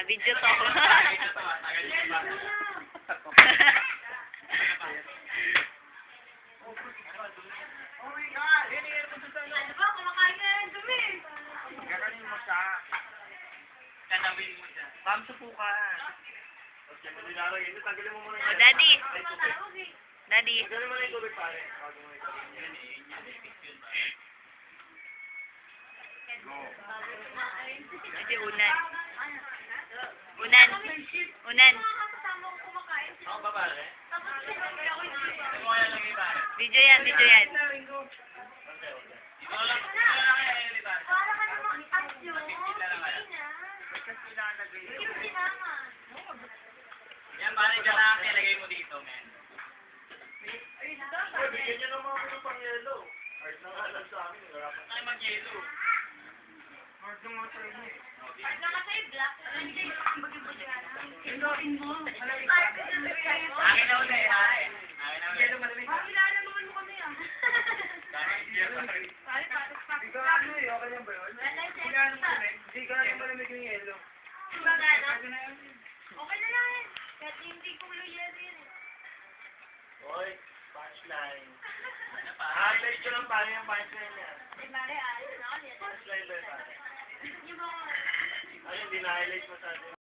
Video to. Ano ba? Kumakain na yung dumi. Gaganin mo siya. Kanawin mo siya. Ma'am, supo ka. Okay, malinarang ito. Tanggalin mo muna Oh, Daddy. Daddy. Tanggalin mo na yung tubig, pare. Kasi unan. Unan. Unan. Ako ba, pare? Ano kaya lang yung pare? Video yan, video yan. Para ka namang asyo. Yan, pare, ganahan ilagay mo dito, men. Bigyan niyo naman ako ng pang-yelo. Hard na nga lang sa amin. Harapan tayo mag-yelo. Hard na nga sa inyo. Pag nakasay black, hindi ang bagay-bagay na. Indoin mo. Akin na ulit, pare. Akin na ulit. Kilala mo kami ah. Hindi ka ano eh, okay lang ba yun? Hindi ka lang malamig yung yelo. Okay na lang eh. Kahit hindi kulo yelo yun eh. Hoy, punchline. Highlight ko lang pare yung punchline niya. Mare, ayos na ako. Punchline ba yun pare? Yung mga... Ayun, hindi na-highlight mo sa atin.